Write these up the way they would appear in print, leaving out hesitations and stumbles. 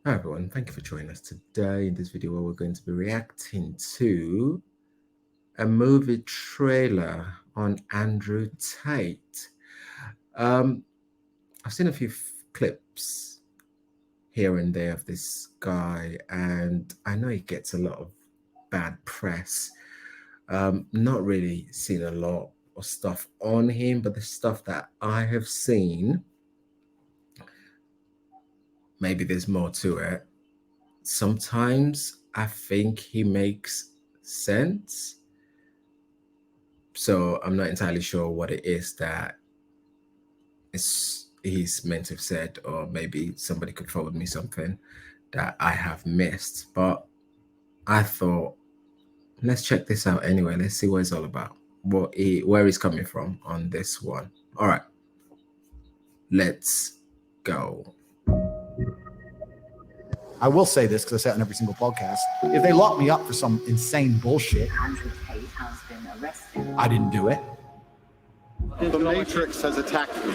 Hi everyone, thank you for joining us today. In this video, where we're going to be reacting to a movie trailer on Andrew Tate. I've seen a few clips here and there of this guy, and I know he gets a lot of bad press. Not really seen a lot of stuff on him, but the stuff that I have seen, maybe there's more to it. Sometimes I think he makes sense. So I'm not entirely sure what it is that he's meant to have said, or maybe somebody could forward me something that I have missed. But I thought, let's check this out anyway. Let's see what it's all about, where he's coming from on this one. All right, let's go. I will say this because I say it on every single podcast. If they lock me up for some insane bullshit, Andrew Tate has been arrested. I didn't do it. The Matrix has attacked me.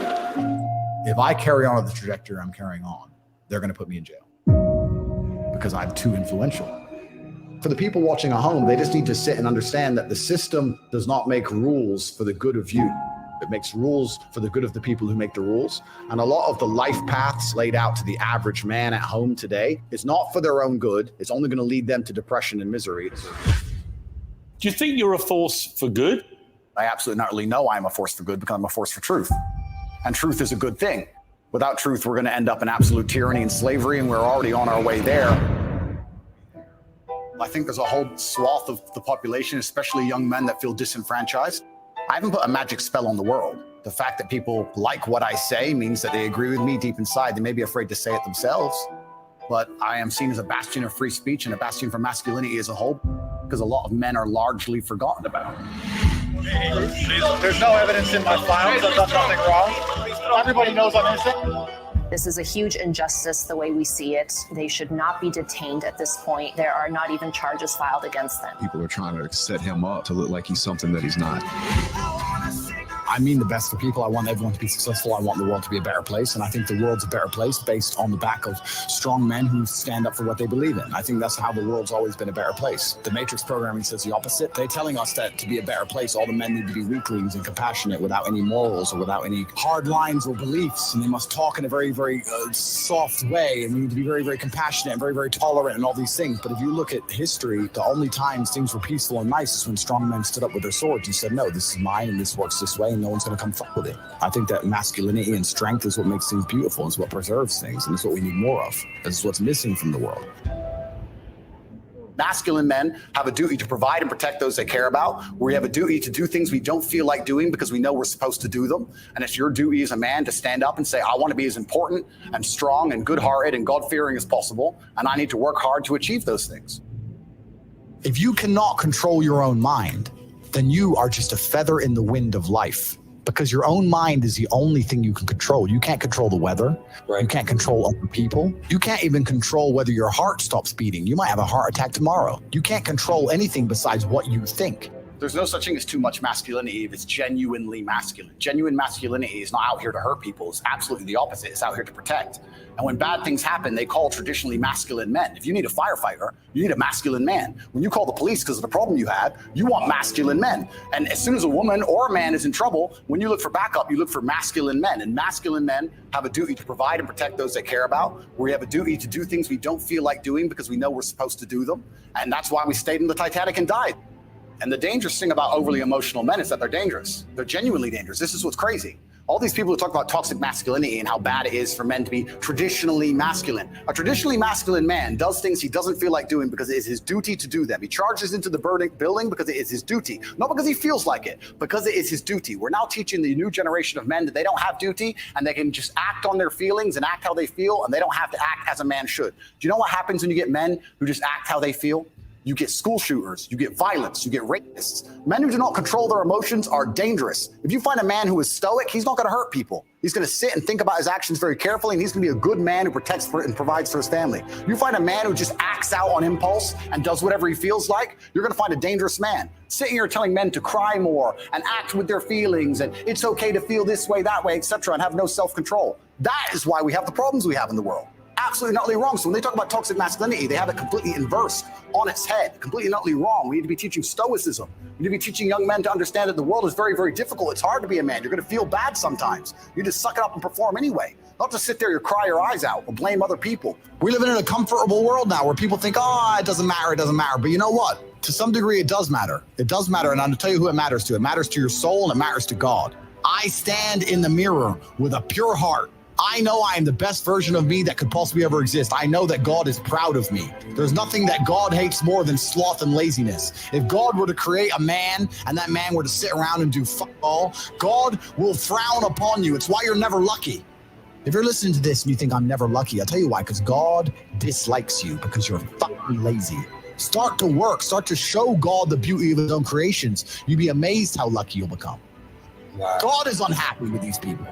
If I carry on with the trajectory I'm carrying on, they're going to put me in jail because I'm too influential. For the people watching at home, they just need to sit and understand that the system does not make rules for the good of you. It makes rules for the good of the people who make the rules. And a lot of the life paths laid out to the average man at home today is not for their own good. It's only going to lead them to depression and misery. Do you think you're a force for good? I absolutely not really know I'm a force for good because I'm a force for truth. And truth is a good thing. Without truth, we're going to end up in absolute tyranny and slavery, and we're already on our way there. I think there's a whole swath of the population, especially young men, that feel disenfranchised. I haven't put a magic spell on the world. The fact that people like what I say means that they agree with me deep inside. They may be afraid to say it themselves, but I am seen as a bastion of free speech and a bastion for masculinity as a whole, because a lot of men are largely forgotten about. There's no evidence in my files. I've done nothing wrong. Everybody knows I'm innocent. This is a huge injustice the way we see it. They should not be detained at this point. There are not even charges filed against them. People are trying to set him up to look like he's something that he's not. I mean the best for people. I want everyone to be successful. I want the world to be a better place. And I think the world's a better place based on the back of strong men who stand up for what they believe in. I think that's how the world's always been a better place. The Matrix programming says the opposite. They're telling us that to be a better place, all the men need to be weaklings and compassionate without any morals or without any hard lines or beliefs. And they must talk in a very, very soft way. And we need to be very, very compassionate and very, very tolerant and all these things. But if you look at history, the only times things were peaceful and nice is when strong men stood up with their swords and said, no, this is mine and this works this way. And no one's going to come fuck with it. I think that masculinity and strength is what makes things beautiful. It's what preserves things, and it's what we need more of. It's what's missing from the world. Masculine men have a duty to provide and protect those they care about. We have a duty to do things we don't feel like doing because we know we're supposed to do them. And it's your duty as a man to stand up and say, I want to be as important and strong and good-hearted and God-fearing as possible, and I need to work hard to achieve those things. If you cannot control your own mind, then you are just a feather in the wind of life, because your own mind is the only thing you can control. You can't control the weather. Right. You can't control other people. You can't even control whether your heart stops beating. You might have a heart attack tomorrow. You can't control anything besides what you think. There's no such thing as too much masculinity if it's genuinely masculine. Genuine masculinity is not out here to hurt people. It's absolutely the opposite. It's out here to protect. And when bad things happen, they call traditionally masculine men. If you need a firefighter, you need a masculine man. When you call the police because of the problem you had, you want masculine men. And as soon as a woman or a man is in trouble, when you look for backup, you look for masculine men. And masculine men have a duty to provide and protect those they care about. We have a duty to do things we don't feel like doing because we know we're supposed to do them. And that's why we stayed in the Titanic and died. And the dangerous thing about overly emotional men is that they're dangerous. They're genuinely dangerous. This is what's crazy. All these people who talk about toxic masculinity and how bad it is for men to be traditionally masculine. A traditionally masculine man does things he doesn't feel like doing because it is his duty to do them. He charges into the building because it is his duty. Not because he feels like it, because it is his duty. We're now teaching the new generation of men that they don't have duty and they can just act on their feelings and act how they feel, and they don't have to act as a man should. Do you know what happens when you get men who just act how they feel? You get school shooters, you get violence, you get rapists. Men who do not control their emotions are dangerous. If you find a man who is stoic, he's not going to hurt people. He's going to sit and think about his actions very carefully, and he's going to be a good man who protects and provides for his family. You find a man who just acts out on impulse and does whatever he feels like, you're going to find a dangerous man. Sitting here telling men to cry more and act with their feelings, and it's okay to feel this way, that way, etc., and have no self-control. That is why we have the problems we have in the world. absolutely and utterly wrong. So when they talk about toxic masculinity, they have it completely inverse on its head, completely and utterly wrong. We need to be teaching stoicism. We need to be teaching young men to understand that the world is very, very difficult. It's hard to be a man. You're going to feel bad sometimes. You just suck it up and perform anyway. Not to sit there and cry your eyes out or blame other people. We live in a comfortable world now where people think, oh, it doesn't matter, it doesn't matter. But you know what? To some degree, it does matter. It does matter, and I'll tell you who it matters to. It matters to your soul, and it matters to God. I stand in the mirror with a pure heart. I know I am the best version of me that could possibly ever exist. I know that God is proud of me. There's nothing that God hates more than sloth and laziness. If God were to create a man and that man were to sit around and do fuck all, God will frown upon you. It's why you're never lucky. If you're listening to this and you think I'm never lucky, I'll tell you why, because God dislikes you because you're fucking lazy. Start to work, start to show God the beauty of his own creations. You'd be amazed how lucky you'll become. Wow. God is unhappy with these people.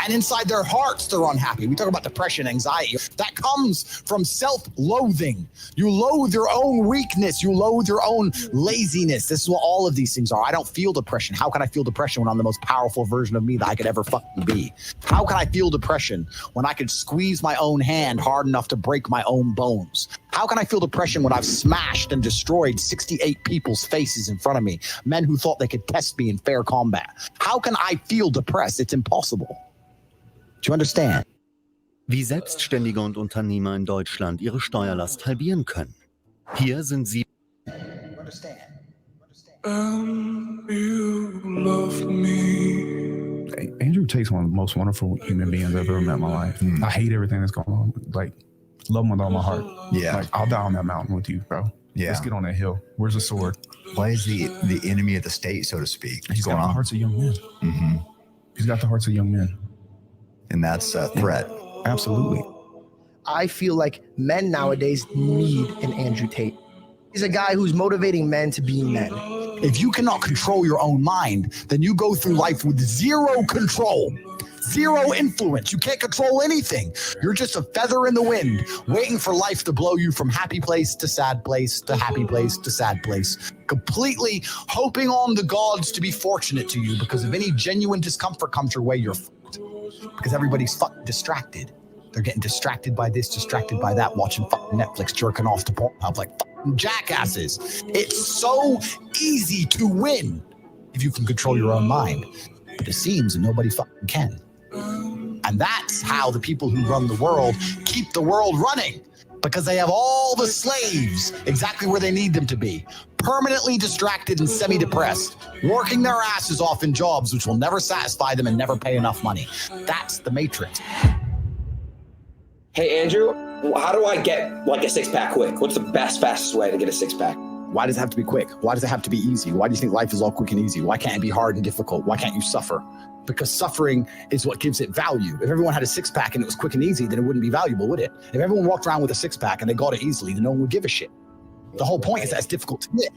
And inside their hearts, they're unhappy. We talk about depression, anxiety. That comes from self-loathing. You loathe your own weakness. You loathe your own laziness. This is what all of these things are. I don't feel depression. How can I feel depression when I'm the most powerful version of me that I could ever fucking be? How can I feel depression when I could squeeze my own hand hard enough to break my own bones? How can I feel depression when I've smashed and destroyed 68 people's faces in front of me, men who thought they could test me in fair combat? How can I feel depressed? It's impossible. Do you understand? Wie Selbstständige und Unternehmer in Deutschland ihre Steuerlast halbieren können. Hier sind sie. You love me. Andrew Tate's one of the most wonderful human beings I've ever met in my life. I hate everything that's going on. Like, love him with all my heart. Yeah. Like, I'll die on that mountain with you, bro. Yeah. Let's get on that hill. Where's the sword? Why is the enemy of the state, so to speak? He's got the hearts of young men. Mm-hmm. He's got the hearts of young men. And that's a threat. Absolutely. I feel like men nowadays need an Andrew Tate. He's a guy who's motivating men to be men. If you cannot control your own mind, then you go through life with zero control, zero influence. You can't control anything. You're just a feather in the wind, waiting for life to blow you from happy place to sad place to happy place to sad place, completely hoping on the gods to be fortunate to you, because if any genuine discomfort comes your way, you're fucked. Because everybody's fucking distracted. They're getting distracted by this, distracted by that, watching fucking Netflix, jerking off to Pornhub like fucking jackasses. It's so easy to win if you can control your own mind. But it seems that nobody fucking can. And that's how the people who run the world keep the world running, because they have all the slaves exactly where they need them to be, permanently distracted and semi-depressed, working their asses off in jobs which will never satisfy them and never pay enough money. That's the Matrix. Hey, Andrew, how do I get like a six-pack quick? What's the fastest way to get a six-pack? Why does it have to be quick? Why does it have to be easy? Why do you think life is all quick and easy? Why can't it be hard and difficult? Why can't you suffer? Because suffering is what gives it value. If everyone had a six-pack and it was quick and easy, then it wouldn't be valuable, would it? If everyone walked around with a six-pack and they got it easily, then no one would give a shit. The whole point is that it's difficult to get.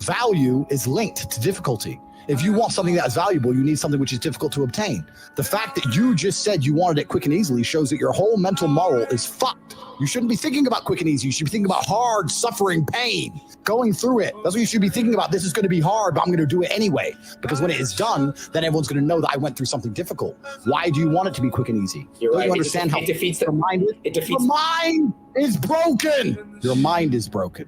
Value is linked to difficulty. If you want something that is valuable, you need something which is difficult to obtain. The fact that you just said you wanted it quick and easily shows that your whole mental model is fucked. You shouldn't be thinking about quick and easy. You should be thinking about hard, suffering, pain, going through it. That's what you should be thinking about. This is going to be hard, but I'm going to do it anyway. Because when it is done, then everyone's going to know that I went through something difficult. Why do you want it to be quick and easy? You're right. You understand how your mind is? Your mind is broken. Your mind is broken.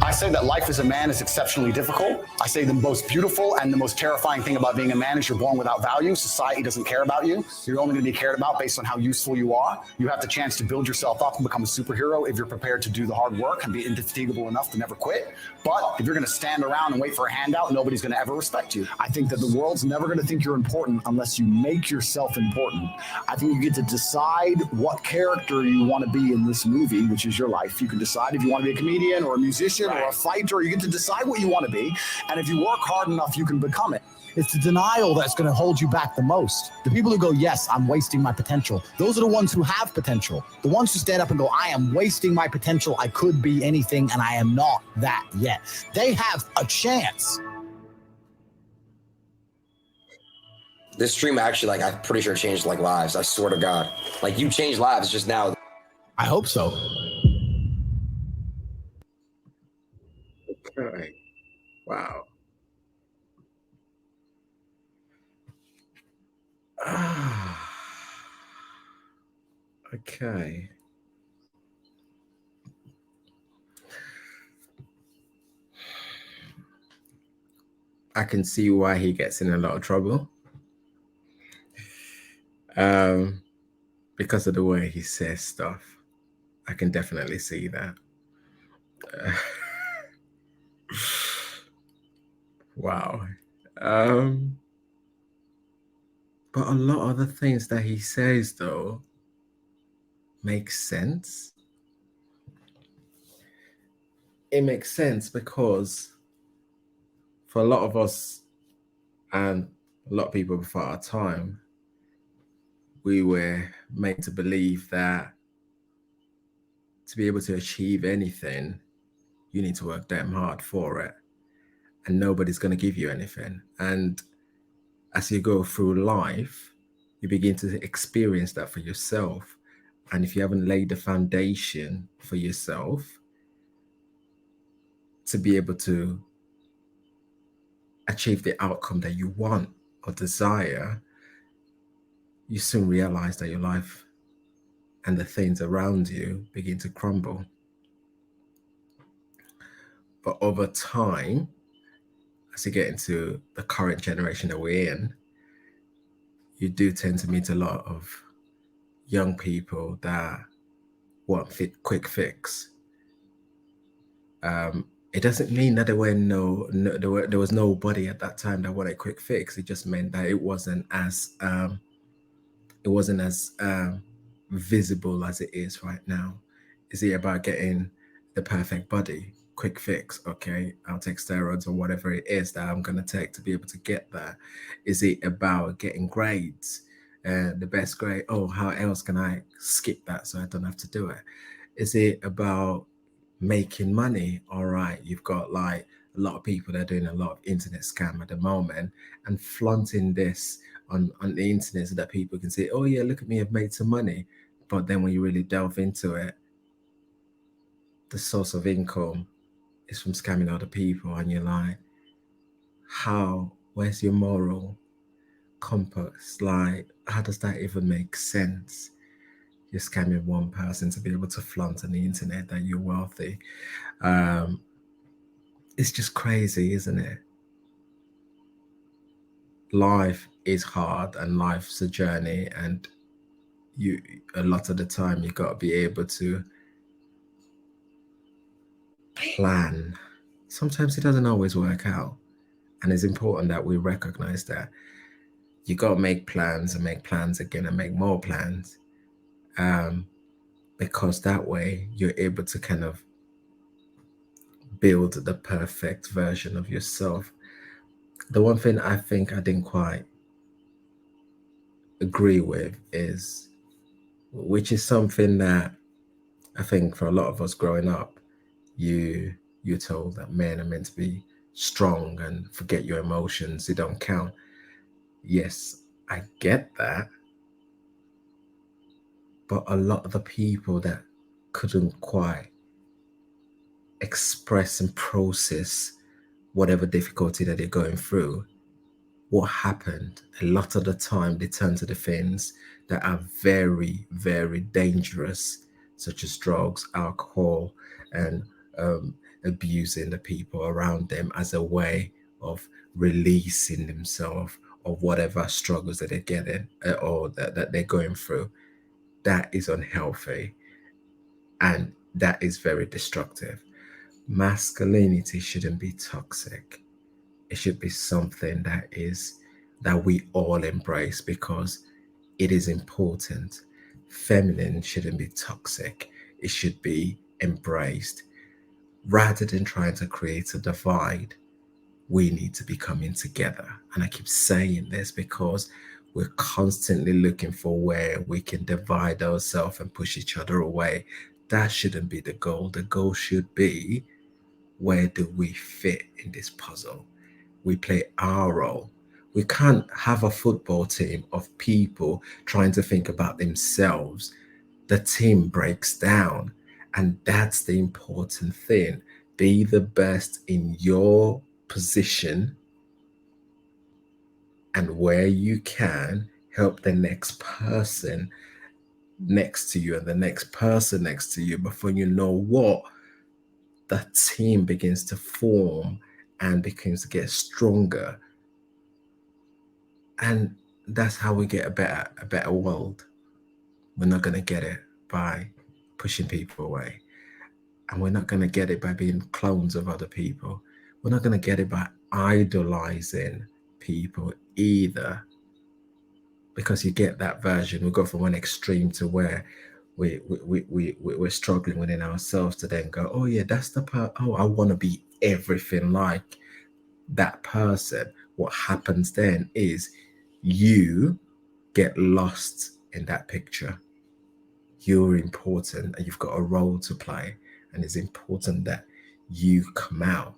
I say that life as a man is exceptionally difficult. I say the most beautiful and the most terrifying thing about being a man is you're born without value. Society doesn't care about you. You're only going to be cared about based on how useful you are. You have the chance to build yourself up and become a superhero if you're prepared to do the hard work and be indefatigable enough to never quit. But if you're going to stand around and wait for a handout, nobody's going to ever respect you. I think that the world's never going to think you're important unless you make yourself important. I think you get to decide what character you want to be in this movie, which is your life. You can decide if you want to be a comedian or a musician or a fighter. You get to decide what you want to be. And if you work hard enough, you can become it. It's the denial that's going to hold you back the most. The people who go, yes, I'm wasting my potential. Those are the ones who have potential. The ones who stand up and go, I am wasting my potential. I could be anything and I am not that yet. They have a chance. This stream actually, like, I'm pretty sure changed like lives. I swear to God. Like, you changed lives just now. I hope so. Okay. Wow. Okay. I can see why he gets in a lot of trouble. Because of the way he says stuff. I can definitely see that. Wow. But a lot of the things that he says, though, make sense. It makes sense because for a lot of us and a lot of people before our time, we were made to believe that to be able to achieve anything, you need to work damn hard for it. And nobody's going to give you anything. And as you go through life, you begin to experience that for yourself. And if you haven't laid the foundation for yourself to be able to achieve the outcome that you want or desire, you soon realize that your life and the things around you begin to crumble. But over time, as you get into the current generation that we're in, you do tend to meet a lot of young people that want quick fix. It doesn't mean that there was nobody at that time that wanted a quick fix. It just meant that it wasn't as visible as it is right now. Is it about getting the perfect body? Quick fix, okay, I'll take steroids or whatever it is that I'm going to take to be able to get there. Is it about getting grades, the best grade? Oh, how else can I skip that so I don't have to do it? Is it about making money? All right, you've got like a lot of people that are doing a lot of internet scam at the moment and flaunting this on the internet so that people can say, oh yeah, look at me, I've made some money. But then when you really delve into it, the source of income is from scamming other people, and you're like, where's your moral compass? Like, how does that even make sense? You're scamming one person to be able to flaunt on the internet that you're wealthy. It's just crazy, isn't it? Life is hard and life's a journey, and a lot of the time you got to be able to plan. Sometimes it doesn't always work out, and it's important that we recognize that. You got to make plans and make plans again and make more plans, because that way you're able to kind of build the perfect version of yourself. The one thing I think I didn't quite agree with is, which is something that I think for a lot of us growing up, you're told that men are meant to be strong and forget your emotions, they don't count. Yes, I get that. But a lot of the people that couldn't quite express and process whatever difficulty that they're going through, what happened? A lot of the time they turn to the things that are very, very dangerous, such as drugs, alcohol, and abusing the people around them as a way of releasing themselves of whatever struggles that they're getting or that they're going through. That is unhealthy, and that is very destructive. Masculinity shouldn't be toxic. It should be something that we all embrace because it is important. Feminine shouldn't be toxic. It should be embraced. Rather than trying to create a divide, we need to be coming together. And I keep saying this because we're constantly looking for where we can divide ourselves and push each other away. That shouldn't be the goal. The goal should be, where do we fit in this puzzle? We play our role. We can't have a football team of people trying to think about themselves. The team breaks down. And that's the important thing. Be the best in your position, and where you can, help the next person next to you and the next person next to you, before you know what, the team begins to form and begins to get stronger. And that's how we get a better world. We're not going to get it by pushing people away. And we're not going to get it by being clones of other people. We're not going to get it by idolizing people either. Because you get that version. We go from one extreme to where we're struggling within ourselves to then go, oh yeah, that's the part. Oh, I want to be everything like that person. What happens then is you get lost in that picture. You're important and you've got a role to play, and it's important that you come out.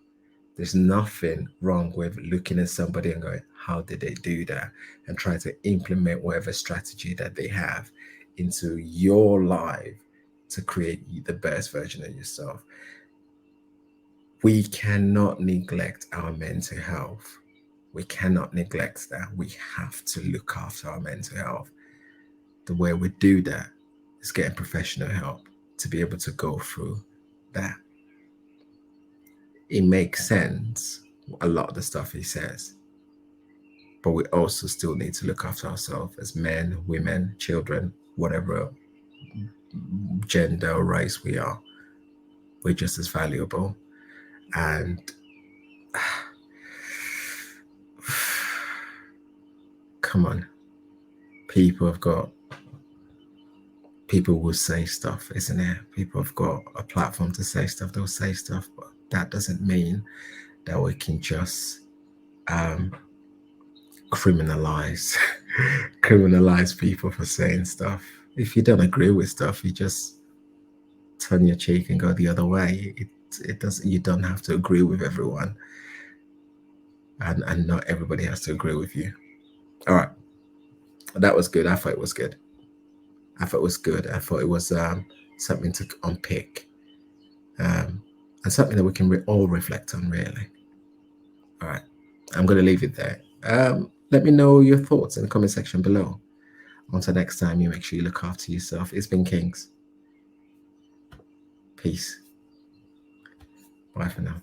There's nothing wrong with looking at somebody and going, how did they do that? And try to implement whatever strategy that they have into your life to create the best version of yourself. We cannot neglect our mental health. We cannot neglect that. We have to look after our mental health. The way we do that is getting professional help to be able to go through that. It makes sense, a lot of the stuff he says, but we also still need to look after ourselves as men, women, children, whatever gender or race we are. We're just as valuable. And come on, people will say stuff, isn't it? People have got a platform to say stuff, they'll say stuff, but that doesn't mean that we can just criminalize people for saying stuff. If you don't agree with stuff, you just turn your cheek and go the other way. It doesn't. You don't have to agree with everyone, and not everybody has to agree with you. All right, that was good. I thought it was good. I thought it was something to unpick, and something that we can all reflect on, really. All right, I'm going to leave it there. Let me know your thoughts in the comment section below. Until next time, you make sure you look after yourself. It's been Kings. Peace. Bye for now.